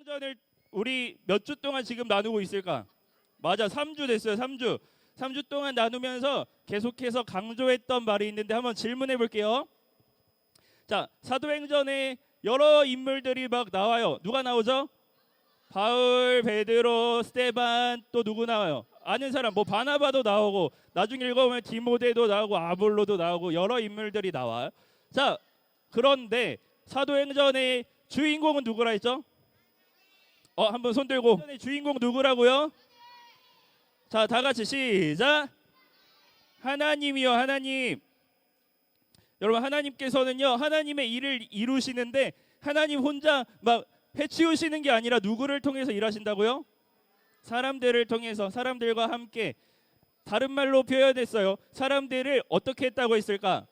사도행전을 우리 몇 주 동안 지금 나누고 있을까? 맞아, 3주 됐어요. 3주. 3주 동안 나누면서 계속해서 강조했던 말이 있는데 한번 질문해 볼게요. 자, 사도행전에 여러 인물들이 막 나와요. 누가 나오죠? 바울, 베드로, 스데반, 또 누구 나와요? 아는 사람, 뭐 바나바도 나오고, 나중에 읽어보면 디모데도 나오고, 아볼로도 나오고, 여러 인물들이 나와요. 자, 그런데 사도행전의 주인공은 누구라 했죠? 한번 손 들고. 주인공 누구라고요? 자, 다 같이 시작. 하나님이요, 하나님. 여러분, 하나님께서는요, 하나님의 일을 이루시는데 하나님 혼자 막 해치우시는 게 아니라 누구를 통해서 일하신다고요? 사람들을 통해서, 사람들과 함께. 다른 말로 표현했어요. 사람들을 어떻게 했다고 했을까?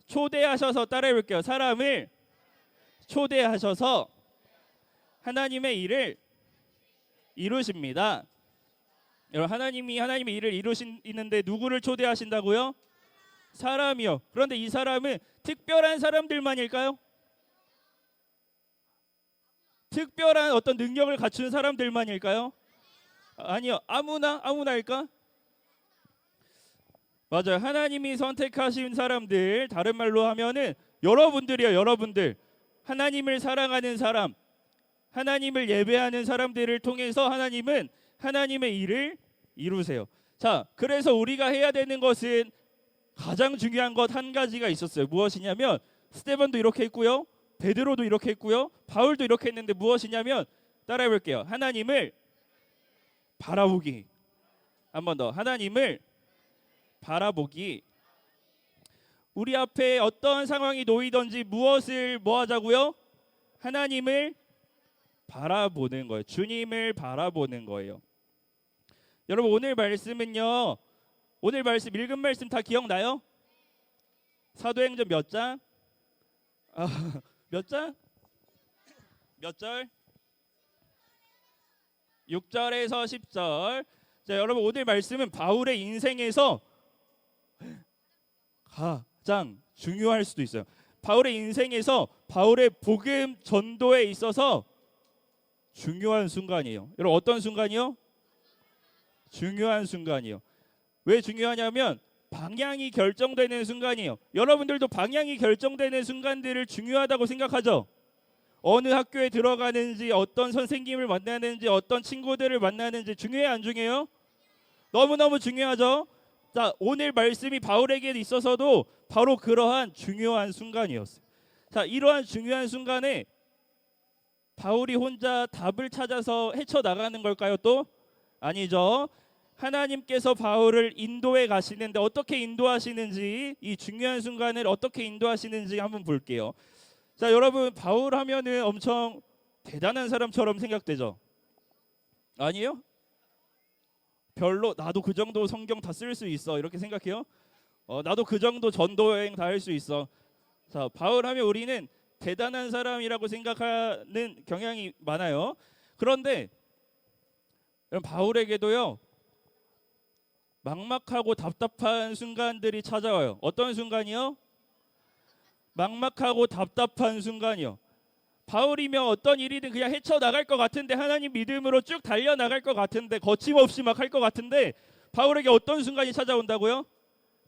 초대하셔서, 따라해 볼게요. 사람을 초대하셔서 하나님의 일을 이루십니다. 여러분, 하나님이 하나님의 일을 이루시는데 누구를 초대하신다고요? 사람이요. 그런데 이 사람은 특별한 사람들만일까요? 특별한 어떤 능력을 갖춘 사람들만일까요? 아니요. 아무나일까? 맞아요. 하나님이 선택하신 사람들, 다른 말로 하면은 여러분들이요. 여러분들. 하나님을 사랑하는 사람, 하나님을 예배하는 사람들을 통해서 하나님은 하나님의 일을 이루세요. 자, 그래서 우리가 해야 되는 것은 가장 중요한 것 한 가지가 있었어요. 무엇이냐면 스데반도 이렇게 했고요, 베드로도 이렇게 했고요, 바울도 이렇게 했는데 무엇이냐면, 따라해 볼게요. 하나님을 바라보기. 한 번 더. 하나님을 바라보기. 우리 앞에 어떤 상황이 놓이든지 무엇을 뭐 하자고요? 하나님을 바라보는 거예요. 주님을 바라보는 거예요. 여러분, 오늘 말씀은요, 오늘 말씀, 읽은 말씀 다 기억나요? 사도행전 몇 장? 몇 장? 몇 절? 6절에서 10절. 자, 여러분, 오늘 말씀은 바울의 인생에서 가장 중요할 수도 있어요. 바울의 인생에서 바울의 복음 전도에 있어서 중요한 순간이에요. 여러분, 어떤 순간이요? 중요한 순간이요. 왜 중요하냐면 방향이 결정되는 순간이에요. 여러분들도 방향이 결정되는 순간들을 중요하다고 생각하죠? 어느 학교에 들어가는지, 어떤 선생님을 만나는지, 어떤 친구들을 만나는지 중요해요, 안 중요해요? 너무너무 중요하죠? 자, 오늘 말씀이 바울에게 있어서도 바로 그러한 중요한 순간이었어요. 자, 이러한 중요한 순간에 바울이 혼자 답을 찾아서 헤쳐나가는 걸까요? 또? 아니죠. 하나님께서 바울을 인도해 가시는데 어떻게 인도하시는지, 이 중요한 순간을 어떻게 인도하시는지 한번 볼게요. 자, 여러분, 바울 하면은 엄청 대단한 사람처럼 생각되죠? 아니에요? 별로. 나도 그 정도 성경 다 쓸 수 있어, 이렇게 생각해요? 나도 그 정도 전도 여행 다 할 수 있어. 자, 바울 하면 우리는 대단한 사람이라고 생각하는 경향이 많아요. 그런데 바울에게도요, 막막하고 답답한 순간들이 찾아와요. 어떤 순간이요? 막막하고 답답한 순간이요. 바울이면 어떤 일이든 그냥 헤쳐나갈 것 같은데, 하나님 믿음으로 쭉 달려나갈 것 같은데, 거침없이 막 할 것 같은데, 바울에게 어떤 순간이 찾아온다고요?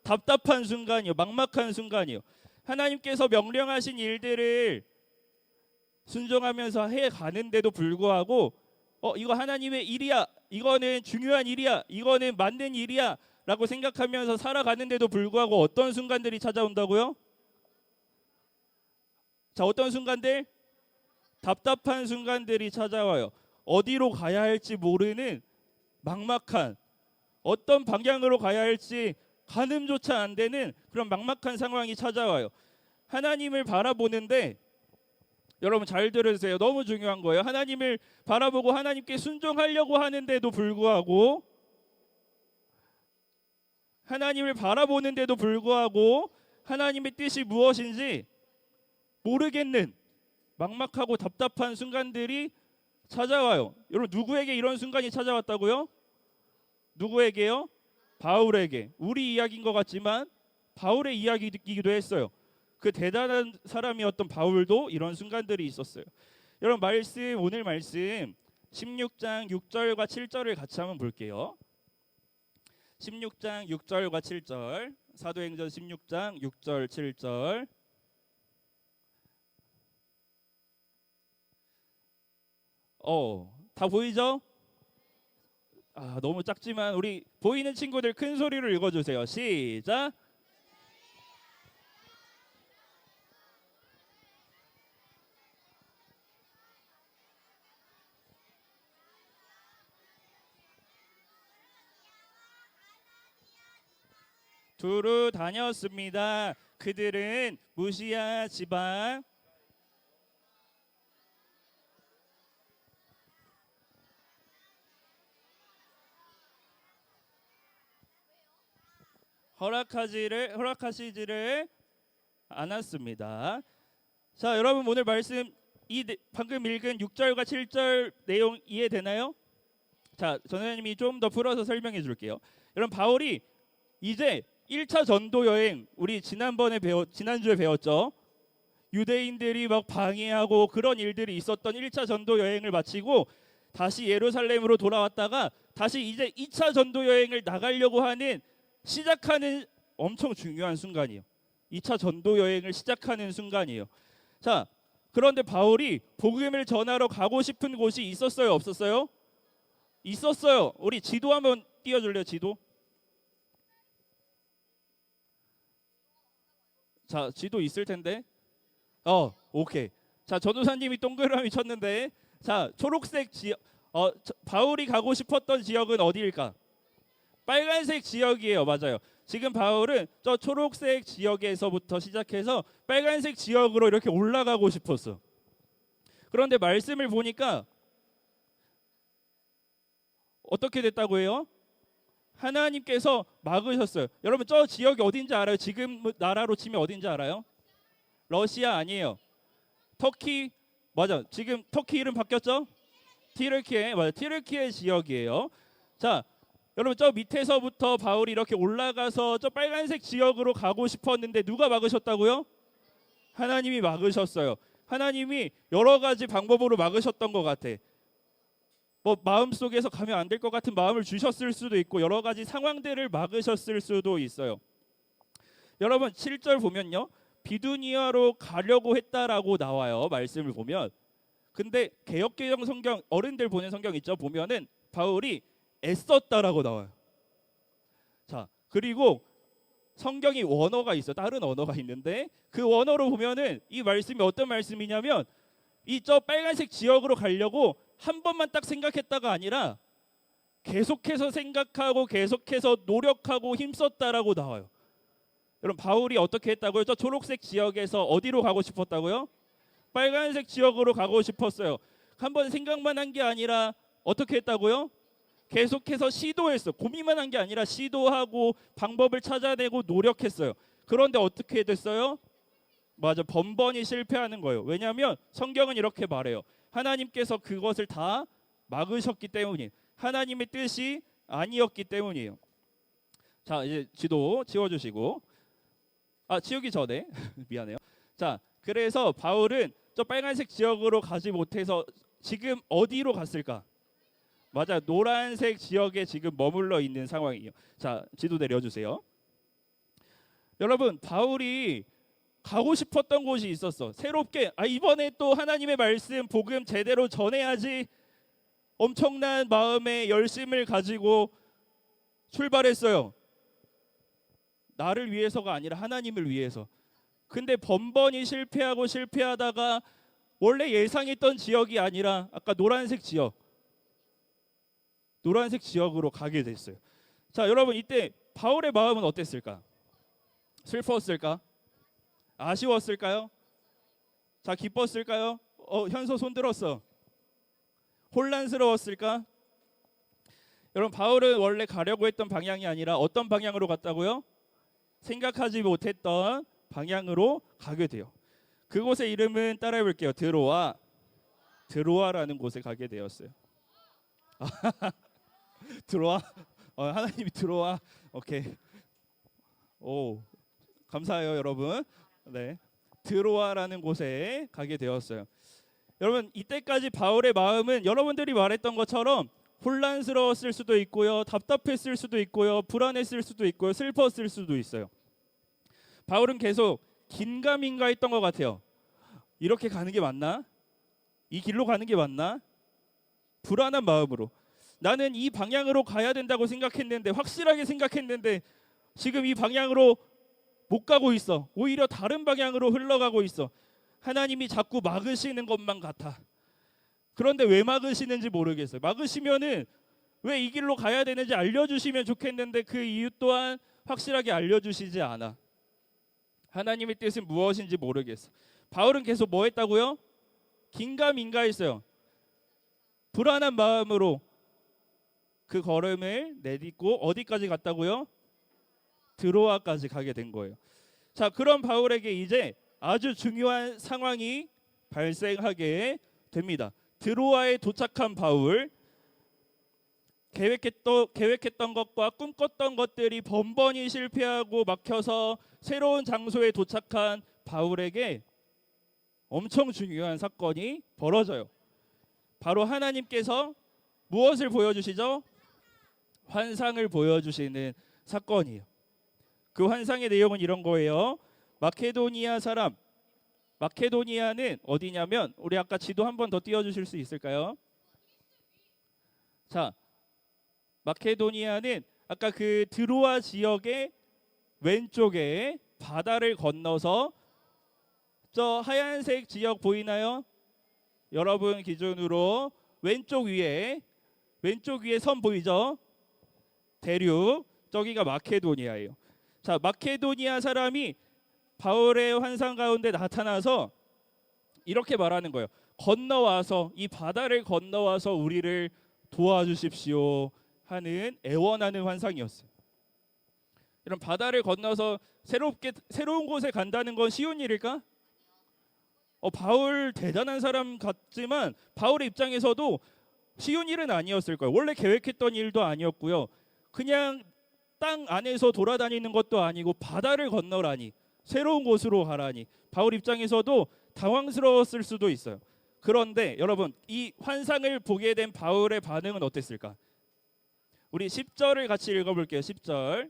답답한 순간이요. 막막한 순간이요. 하나님께서 명령하신 일들을 순종하면서 해가는데도 불구하고 이거 하나님의 일이야, 이거는 중요한 일이야, 이거는 맞는 일이야 라고 생각하면서 살아가는데도 불구하고 어떤 순간들이 찾아온다고요? 자, 어떤 순간들? 답답한 순간들이 찾아와요. 어디로 가야 할지 모르는 막막한, 어떤 방향으로 가야 할지 가늠조차 안 되는 그런 막막한 상황이 찾아와요. 하나님을 바라보는데, 여러분 잘 들으세요. 너무 중요한 거예요. 하나님을 바라보고 하나님께 순종하려고 하는데도 불구하고, 하나님을 바라보는데도 불구하고 하나님의 뜻이 무엇인지 모르겠는 막막하고 답답한 순간들이 찾아와요. 여러분, 누구에게 이런 순간이 찾아왔다고요? 누구에게요? 바울에게. 우리 이야기인 것 같지만 바울의 이야기이기도 했어요. 그 대단한 사람이었던 바울도 이런 순간들이 있었어요. 여러분 말씀 오늘 말씀 16장 6절과 7절을 같이 한번 볼게요. 16장 6절과 7절 사도행전 16장 6절 7절 다 보이죠? 너무 작지만 우리 보이는 친구들 큰 소리로 읽어주세요. 시작. 두루 다녔습니다. 그들은 무시야 지방 허락하시지를 않았습니다. 자, 여러분 오늘 말씀 방금 읽은 6절과 7절 내용 이해되나요? 자, 전사님이 좀 더 풀어서 설명해 줄게요. 여러분 바울이 이제 1차 전도 여행 우리 지난주에 배웠죠. 유대인들이 막 방해하고 그런 일들이 있었던 1차 전도 여행을 마치고 다시 예루살렘으로 돌아왔다가 다시 이제 2차 전도 여행을 나가려고 하는 시작하는 엄청 중요한 순간이에요. 2차 전도 여행을 시작하는 순간이에요. 자, 그런데 바울이 복음을 전하러 가고 싶은 곳이 있었어요, 없었어요? 있었어요. 우리 지도 한번 띄워줄래요, 지도? 자, 지도 있을 텐데. 오케이. 자, 전도사님이 동그라미 쳤는데, 자, 초록색 지역, 바울이 가고 싶었던 지역은 어디일까? 빨간색 지역이에요. 맞아요. 지금 바울은 저 초록색 지역에서부터 시작해서 빨간색 지역으로 이렇게 올라가고 싶었어. 그런데 말씀을 보니까 어떻게 됐다고 해요? 하나님께서 막으셨어요. 여러분 저 지역이 어딘지 알아요? 지금 나라로 치면 어딘지 알아요? 러시아 아니에요. 터키 맞아. 지금 터키 이름 바뀌었죠? 티르키예 맞아. 티르키예 지역이에요. 자, 여러분 저 밑에서부터 바울이 이렇게 올라가서 저 빨간색 지역으로 가고 싶었는데 누가 막으셨다고요? 하나님이 막으셨어요. 하나님이 여러 가지 방법으로 막으셨던 것 같아. 뭐 마음속에서 가면 안 될 것 같은 마음을 주셨을 수도 있고 여러 가지 상황들을 막으셨을 수도 있어요. 여러분 7절 보면요. 비두니아로 가려고 했다라고 나와요. 말씀을 보면. 근데 개역개정 성경 어른들 보는 성경 있죠. 보면은 바울이 애썼다라고 나와요. 자, 그리고 성경이 원어가 있어. 다른 언어가 있는데 그 원어로 보면은 이 말씀이 어떤 말씀이냐면 이 저 빨간색 지역으로 가려고 한 번만 딱 생각했다가 아니라 계속해서 생각하고 계속해서 노력하고 힘썼다라고 나와요. 여러분 바울이 어떻게 했다고요? 저 초록색 지역에서 어디로 가고 싶었다고요? 빨간색 지역으로 가고 싶었어요. 한 번 생각만 한 게 아니라 어떻게 했다고요? 계속해서 시도했어. 고민만 한 게 아니라 시도하고 방법을 찾아내고 노력했어요. 그런데 어떻게 됐어요? 맞아, 번번이 실패하는 거예요. 왜냐하면 성경은 이렇게 말해요. 하나님께서 그것을 다 막으셨기 때문이에요. 하나님의 뜻이 아니었기 때문이에요. 자, 이제 지도 지워주시고 지우기 전에 미안해요. 자, 그래서 바울은 저 빨간색 지역으로 가지 못해서 지금 어디로 갔을까? 맞아, 노란색 지역에 지금 머물러 있는 상황이에요. 자, 지도 내려주세요. 여러분 바울이 가고 싶었던 곳이 있었어. 새롭게 이번에 또 하나님의 말씀 복음 제대로 전해야지 엄청난 마음의 열심을 가지고 출발했어요. 나를 위해서가 아니라 하나님을 위해서. 근데 번번이 실패하다가 원래 예상했던 지역이 아니라 아까 노란색 지역으로 가게 됐어요. 자, 여러분 이때 바울의 마음은 어땠을까? 슬펐을까? 아쉬웠을까요? 자, 기뻤을까요? 현서 손 들었어. 혼란스러웠을까? 여러분 바울은 원래 가려고 했던 방향이 아니라 어떤 방향으로 갔다고요? 생각하지 못했던 방향으로 가게 돼요. 그곳의 이름은 따라해 볼게요. 드로아라는 곳에 가게 되었어요. 드로아? 하나님이 드로아. 오케이. 오, 감사해요, 여러분. 네, 드로아라는 곳에 가게 되었어요. 여러분 이때까지 바울의 마음은 여러분들이 말했던 것처럼 혼란스러웠을 수도 있고요, 답답했을 수도 있고요, 불안했을 수도 있고요, 슬펐을 수도 있어요. 바울은 계속 긴가민가했던 것 같아요. 이렇게 가는 게 맞나? 이 길로 가는 게 맞나? 불안한 마음으로 나는 이 방향으로 가야 된다고 생각했는데, 확실하게 생각했는데 지금 이 방향으로 못 가고 있어. 오히려 다른 방향으로 흘러가고 있어. 하나님이 자꾸 막으시는 것만 같아. 그런데 왜 막으시는지 모르겠어요. 막으시면은 왜 이 길로 가야 되는지 알려주시면 좋겠는데 그 이유 또한 확실하게 알려주시지 않아. 하나님의 뜻은 무엇인지 모르겠어. 바울은 계속 뭐 했다고요? 긴가민가했어요. 불안한 마음으로 그 걸음을 내딛고 어디까지 갔다고요? 드로아까지 가게 된 거예요. 자, 그런 바울에게 이제 아주 중요한 상황이 발생하게 됩니다. 드로아에 도착한 바울, 계획했던 것과 꿈꿨던 것들이 번번이 실패하고 막혀서 새로운 장소에 도착한 바울에게 엄청 중요한 사건이 벌어져요. 바로 하나님께서 무엇을 보여주시죠? 환상을 보여주시는 사건이에요. 그 환상의 내용은 이런 거예요. 마케도니아 사람, 마케도니아는 어디냐면, 우리 아까 지도 한 번 더 띄워주실 수 있을까요? 자, 마케도니아는 아까 그 드로아 지역의 왼쪽에 바다를 건너서, 저 하얀색 지역 보이나요? 여러분 기준으로 왼쪽 위에 선 보이죠? 대륙, 저기가 마케도니아예요. 자, 마케도니아 사람이 바울의 환상 가운데 나타나서 이렇게 말하는 거예요. 건너와서, 이 바다를 건너와서 우리를 도와주십시오 하는 애원하는 환상이었어요. 이런 바다를 건너서 새로운 곳에 간다는 건 쉬운 일일까? 바울 대단한 사람 같지만 바울의 입장에서도 쉬운 일은 아니었을 거예요. 원래 계획했던 일도 아니었고요. 그냥 땅 안에서 돌아다니는 것도 아니고 바다를 건너라니, 새로운 곳으로 가라니, 바울 입장에서도 당황스러웠을 수도 있어요. 그런데 여러분, 이 환상을 보게 된 바울의 반응은 어땠을까? 우리 10절을 같이 읽어볼게요. 10절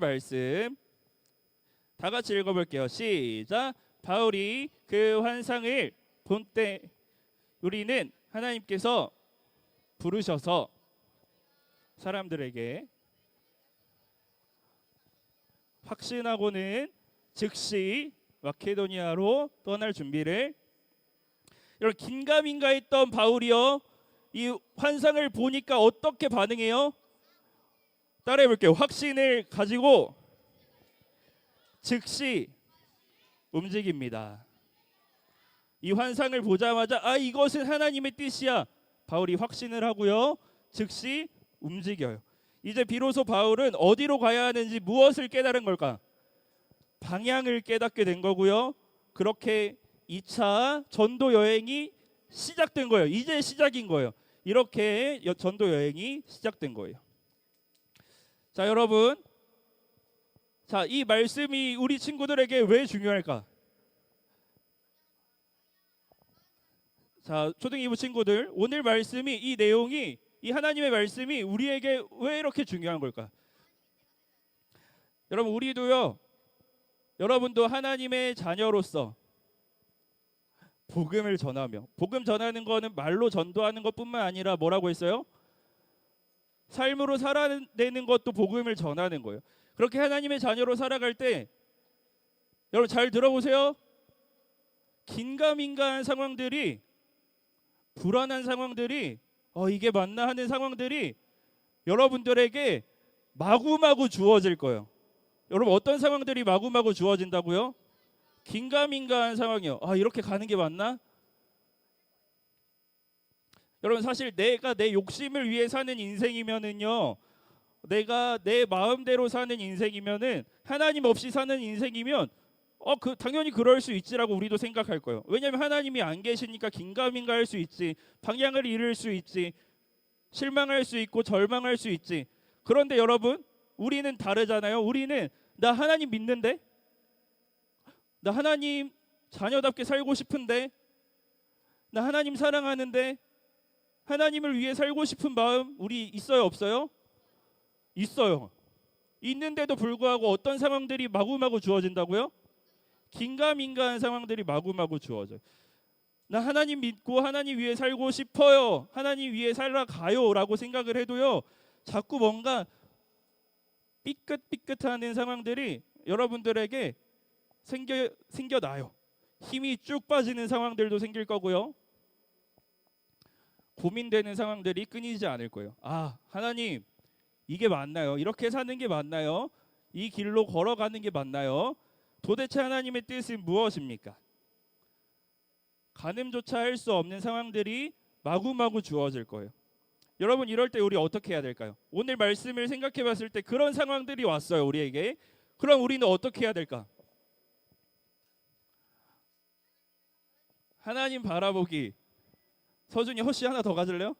말씀 다 같이 읽어볼게요. 시작. 바울이 그 환상을 본 때 우리는 하나님께서 부르셔서 사람들에게 확신하고는 즉시 마케도니아로 떠날 준비를. 여러분, 긴가민가했던 바울이요, 이 환상을 보니까 어떻게 반응해요? 따라해 볼게요. 확신을 가지고 즉시 움직입니다. 이 환상을 보자마자 이것은 하나님의 뜻이야, 바울이 확신을 하고요, 즉시 움직여요. 이제 비로소 바울은 어디로 가야 하는지, 무엇을 깨달은 걸까? 방향을 깨닫게 된 거고요. 그렇게 2차 전도 여행이 시작된 거예요. 이제 시작인 거예요. 이렇게 전도 여행이 시작된 거예요. 자, 여러분, 자, 이 말씀이 우리 친구들에게 왜 중요할까? 자, 초등 2부 친구들, 오늘 말씀이, 이 내용이, 이 하나님의 말씀이 우리에게 왜 이렇게 중요한 걸까? 여러분, 우리도요, 여러분도 하나님의 자녀로서 복음을 전하며, 복음 전하는 거는 말로 전도하는 것뿐만 아니라 뭐라고 했어요? 삶으로 살아내는 것도 복음을 전하는 거예요. 그렇게 하나님의 자녀로 살아갈 때, 여러분 잘 들어보세요. 긴가민가한 상황들이, 불안한 상황들이, 이게 맞나 하는 상황들이 여러분들에게 마구마구 주어질 거예요. 여러분, 어떤 상황들이 마구마구 주어진다고요? 긴가민가한 상황이요. 이렇게 가는 게 맞나? 여러분, 사실 내가 내 욕심을 위해 사는 인생이면은요, 내가 내 마음대로 사는 인생이면은, 하나님 없이 사는 인생이면 당연히 그럴 수 있지라고 우리도 생각할 거예요. 왜냐하면 하나님이 안 계시니까 긴가민가할 수 있지, 방향을 잃을 수 있지, 실망할 수 있고 절망할 수 있지. 그런데 여러분, 우리는 다르잖아요. 우리는 나 하나님 믿는데, 나 하나님 자녀답게 살고 싶은데, 나 하나님 사랑하는데, 하나님을 위해 살고 싶은 마음 우리 있어요, 없어요? 있어요. 있는데도 불구하고 어떤 상황들이 마구마구 주어진다고요? 긴가민가한 상황들이 마구마구 주어져요. 나 하나님 믿고 하나님 위해 살고 싶어요, 하나님 위해 살아가요 라고 생각을 해도요, 자꾸 뭔가 삐끗삐끗하는 상황들이 여러분들에게 생겨나요. 힘이 쭉 빠지는 상황들도 생길 거고요, 고민되는 상황들이 끊이지 않을 거예요. 아, 하나님 이게 맞나요? 이렇게 사는 게 맞나요? 이 길로 걸어가는 게 맞나요? 도대체 하나님의 뜻은 무엇입니까? 가늠조차 할 수 없는 상황들이 마구마구 주어질 거예요. 여러분, 이럴 때 우리 어떻게 해야 될까요? 오늘 말씀을 생각해 봤을 때 그런 상황들이 왔어요, 우리에게. 그럼 우리는 어떻게 해야 될까? 하나님 바라보기. 서준이 허씨 하나 더 가질래요?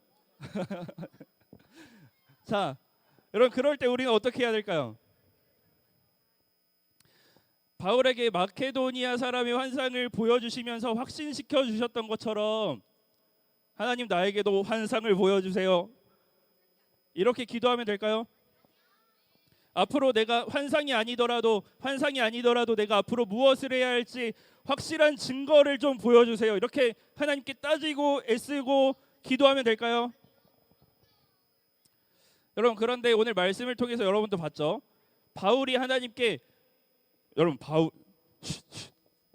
자, 여러분, 그럴 때 우리는 어떻게 해야 될까요? 바울에게 마케도니아 사람의 환상을 보여주시면서 확신시켜 주셨던 것처럼 하나님 나에게도 환상을 보여주세요, 이렇게 기도하면 될까요? 앞으로 내가 환상이 아니더라도 내가 앞으로 무엇을 해야 할지 확실한 증거를 좀 보여주세요, 이렇게 하나님께 따지고 애쓰고 기도하면 될까요? 여러분, 그런데 오늘 말씀을 통해서 여러분도 봤죠? 바울이 하나님께, 여러분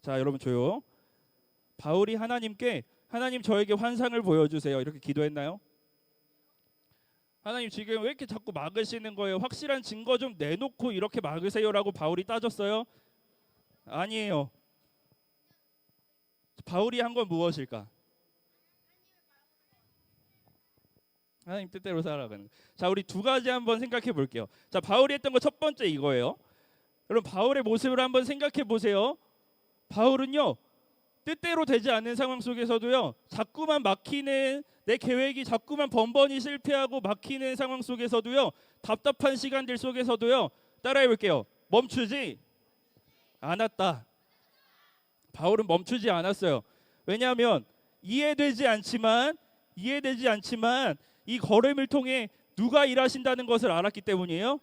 자, 여러분 조용. 바울이 하나님께, 하나님 저에게 환상을 보여주세요, 이렇게 기도했나요? 하나님 지금 왜 이렇게 자꾸 막으시는 거예요? 확실한 증거 좀 내놓고 이렇게 막으세요라고 바울이 따졌어요? 아니에요. 바울이 한 건 무엇일까? 하나님 뜻대로 살아가는 거. 자, 우리 두 가지 한번 생각해 볼게요. 자, 바울이 했던 거 첫 번째 이거예요. 여러분, 바울의 모습을 한번 생각해 보세요. 바울은요, 뜻대로 되지 않는 상황 속에서도요, 자꾸만 막히는, 내 계획이 자꾸만 번번이 실패하고 막히는 상황 속에서도요, 답답한 시간들 속에서도요, 따라해 볼게요. 멈추지 않았다. 바울은 멈추지 않았어요. 왜냐하면 이해되지 않지만 이 걸음을 통해 누가 일하신다는 것을 알았기 때문이에요.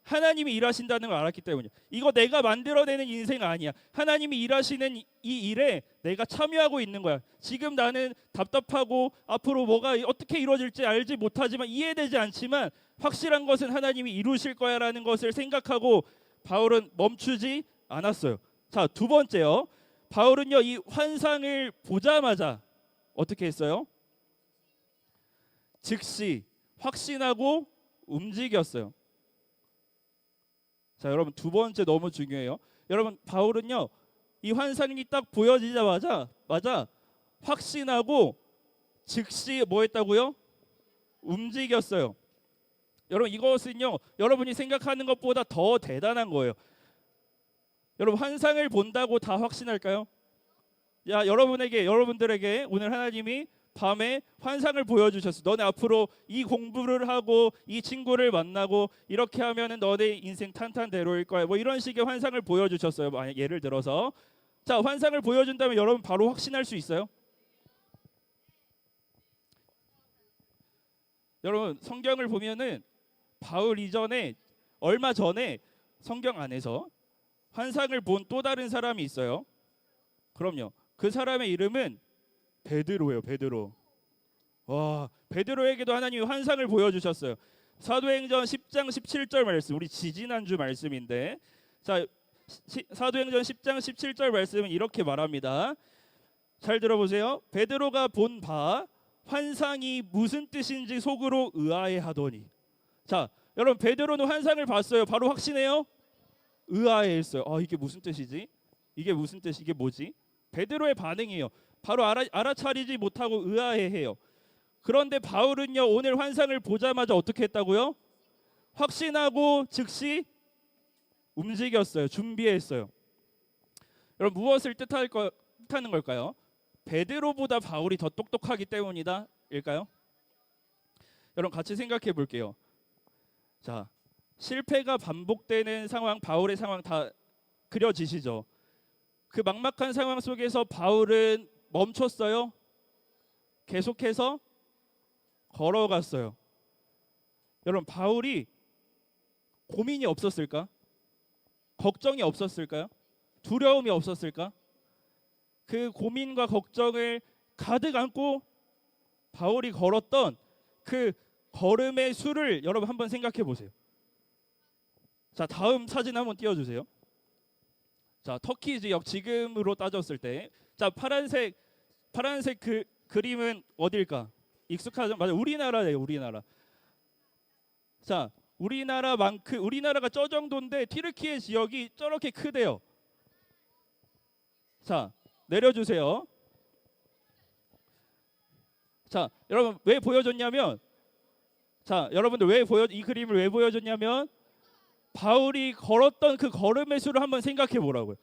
하나님이 일하신다는 걸 알았기 때문이에요. 이거 내가 만들어내는 인생 아니야. 하나님이 일하시는 이 일에 내가 참여하고 있는 거야. 지금 나는 답답하고 앞으로 뭐가 어떻게 이루어질지 알지 못하지만, 이해되지 않지만 확실한 것은 하나님이 이루실 거야라는 것을 생각하고 바울은 멈추지 않았어요. 자, 두 번째요. 바울은요, 이 환상을 보자마자 어떻게 했어요? 즉시 확신하고 움직였어요. 자, 여러분, 두 번째 너무 중요해요. 여러분, 바울은요, 이 환상이 딱 보여지자마자 확신하고 즉시 뭐 했다고요? 움직였어요. 여러분, 이것은요, 여러분이 생각하는 것보다 더 대단한 거예요. 여러분, 환상을 본다고 다 확신할까요? 야, 여러분들에게 오늘 하나님이 밤에 환상을 보여주셨어. 너네 앞으로 이 공부를 하고 이 친구를 만나고 이렇게 하면은 너네 인생 탄탄대로일 거야, 뭐 이런 식의 환상을 보여주셨어요. 만약 예를 들어서, 자, 환상을 보여준다면 여러분 바로 확신할 수 있어요? 여러분, 성경을 보면은 바울 이전에, 얼마 전에 성경 안에서 환상을 본 또 다른 사람이 있어요. 그럼요. 그 사람의 이름은 베드로예요. 베드로. 와, 베드로에게도 하나님이 환상을 보여주셨어요. 사도행전 10장 17절 말씀, 우리 지지난주 말씀인데, 자, 사도행전 10장 17절 말씀은 이렇게 말합니다. 잘 들어보세요. 베드로가 본 바 환상이 무슨 뜻인지 속으로 의아해하더니. 자, 여러분, 베드로는 환상을 봤어요. 바로 확신해요? 의아해했어요. 아, 이게 무슨 뜻이지? 이게 무슨 뜻이, 이게 뭐지? 베드로의 반응이에요. 바로 알아차리지 못하고 의아해해요. 그런데 바울은요, 오늘 환상을 보자마자 어떻게 했다고요? 확신하고 즉시 움직였어요. 준비했어요. 여러분, 무엇을 뜻하는 걸까요? 베드로보다 바울이 더 똑똑하기 때문이다 일까요? 여러분, 같이 생각해 볼게요. 자, 실패가 반복되는 상황, 바울의 상황 다 그려지시죠? 그 막막한 상황 속에서 바울은 멈췄어요? 계속해서 걸어갔어요. 여러분, 바울이 고민이 없었을까? 걱정이 없었을까요? 두려움이 없었을까? 그 고민과 걱정을 가득 안고 바울이 걸었던 그 걸음의 수를 여러분 한번 생각해 보세요. 자, 다음 사진 한번 띄워주세요. 자, 터키 지역 지금으로 따졌을 때, 자, 파란색 그 그림은 어딜까? 익숙하죠? 맞아, 우리나라예요, 우리나라. 자, 우리나라가 저 정도인데 튀르키예 지역이 저렇게 크대요. 자, 내려주세요. 자, 여러분 왜 보여줬냐면, 자, 여러분들 이 그림을 왜 보여줬냐면, 바울이 걸었던 그 걸음의 수를 한번 생각해 보라고요.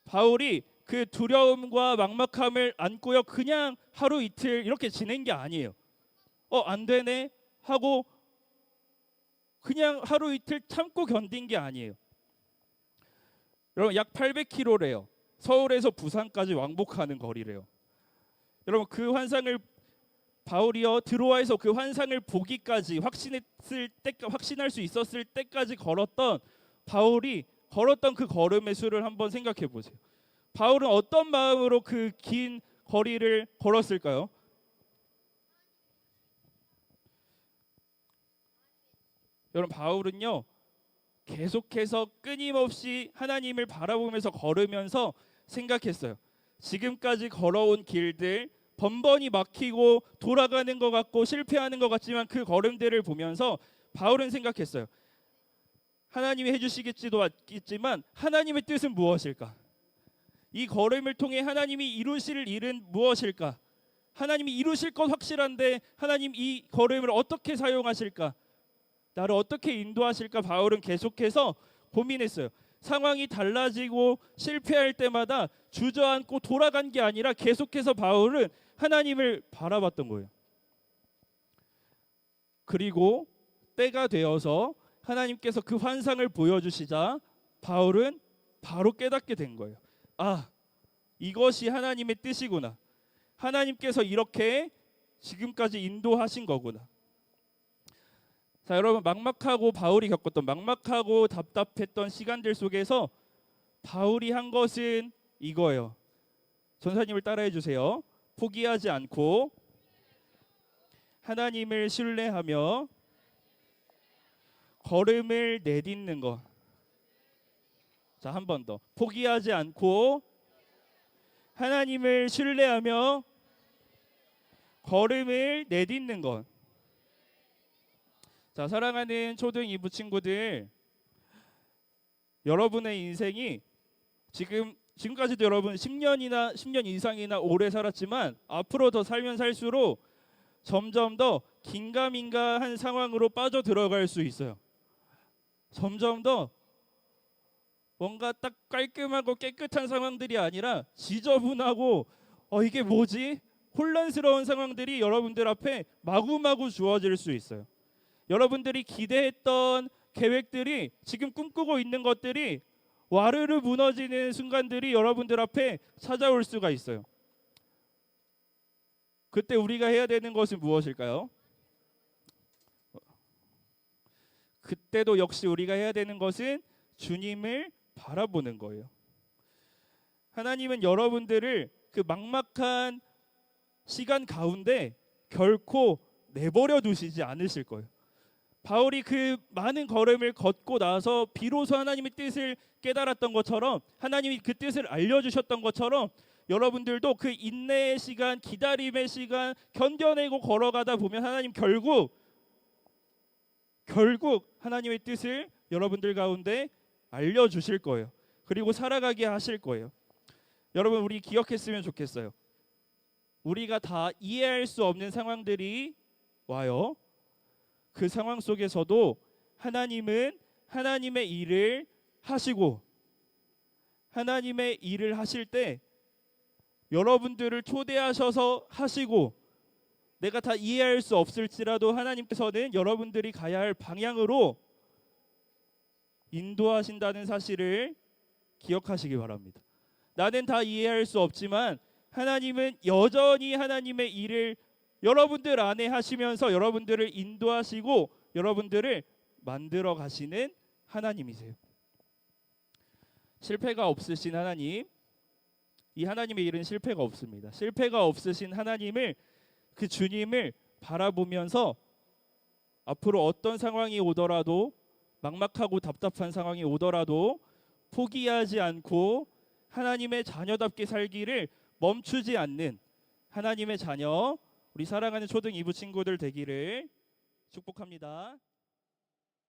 바울이 그 두려움과 막막함을 안고요, 그냥 하루 이틀 이렇게 지낸 게 아니에요. 안 되네 하고 그냥 하루 이틀 참고 견딘 게 아니에요. 여러분, 약 800km래요. 서울에서 부산까지 왕복하는 거리래요. 여러분, 그 환상을 바울이요 드로아에서 그 환상을 보기까지 확신할 수 있었을 때까지 걸었던 바울이 걸었던 그 걸음의 수를 한번 생각해 보세요. 바울은 어떤 마음으로 그 긴 거리를 걸었을까요? 여러분, 바울은요 계속해서 끊임없이 하나님을 바라보면서 걸으면서 생각했어요. 지금까지 걸어온 길들 번번이 막히고 돌아가는 것 같고 실패하는 것 같지만 그 걸음들을 보면서 바울은 생각했어요. 하나님이 해주시겠지도 않겠지만 하나님의 뜻은 무엇일까? 이 걸음을 통해 하나님이 이루실 일은 무엇일까? 하나님이 이루실 것 확실한데 하나님 이 걸음을 어떻게 사용하실까? 나를 어떻게 인도하실까? 바울은 계속해서 고민했어요. 상황이 달라지고 실패할 때마다 주저앉고 돌아간 게 아니라 계속해서 바울은 하나님을 바라봤던 거예요. 그리고 때가 되어서 하나님께서 그 환상을 보여주시자 바울은 바로 깨닫게 된 거예요. 아, 이것이 하나님의 뜻이구나. 하나님께서 이렇게 지금까지 인도하신 거구나. 자, 여러분, 바울이 겪었던 막막하고 답답했던 시간들 속에서 바울이 한 것은 이거예요. 전사님을 따라해 주세요. 포기하지 않고 하나님을 신뢰하며 걸음을 내딛는 것. 자, 한 번 더. 포기하지 않고 하나님을 신뢰하며 걸음을 내딛는 것. 자, 사랑하는 초등 2부 친구들, 여러분의 인생이 지금까지도 여러분 10년 이상이나 오래 살았지만 앞으로 더 살면 살수록 점점 더 긴가민가한 상황으로 빠져 들어갈 수 있어요. 점점 더 뭔가 딱 깔끔하고 깨끗한 상황들이 아니라 지저분하고 이게 뭐지? 혼란스러운 상황들이 여러분들 앞에 마구마구 주어질 수 있어요. 여러분들이 기대했던 계획들이, 지금 꿈꾸고 있는 것들이 와르르 무너지는 순간들이 여러분들 앞에 찾아올 수가 있어요. 그때 우리가 해야 되는 것은 무엇일까요? 그때도 역시 우리가 해야 되는 것은 주님을 바라보는 거예요. 하나님은 여러분들을 그 막막한 시간 가운데 결코 내버려 두시지 않으실 거예요. 바울이 그 많은 걸음을 걷고 나서 비로소 하나님의 뜻을 깨달았던 것처럼, 하나님이 그 뜻을 알려주셨던 것처럼 여러분들도 그 인내의 시간, 기다림의 시간 견뎌내고 걸어가다 보면 하나님 결국 하나님의 뜻을 여러분들 가운데 알려주실 거예요. 그리고 살아가게 하실 거예요. 여러분, 우리 기억했으면 좋겠어요. 우리가 다 이해할 수 없는 상황들이 와요. 그 상황 속에서도 하나님은 하나님의 일을 하시고, 하나님의 일을 하실 때 여러분들을 초대하셔서 하시고, 내가 다 이해할 수 없을지라도 하나님께서는 여러분들이 가야 할 방향으로 인도하신다는 사실을 기억하시기 바랍니다. 나는 다 이해할 수 없지만 하나님은 여전히 하나님의 일을 여러분들 안에 하시면서 여러분들을 인도하시고 여러분들을 만들어 가시는 하나님이세요. 실패가 없으신 하나님, 이 하나님의 일은 실패가 없습니다. 실패가 없으신 하나님을, 그 주님을 바라보면서 앞으로 어떤 상황이 오더라도, 막막하고 답답한 상황이 오더라도 포기하지 않고 하나님의 자녀답게 살기를 멈추지 않는 하나님의 자녀, 우리 사랑하는 초등 2부 친구들 되기를 축복합니다.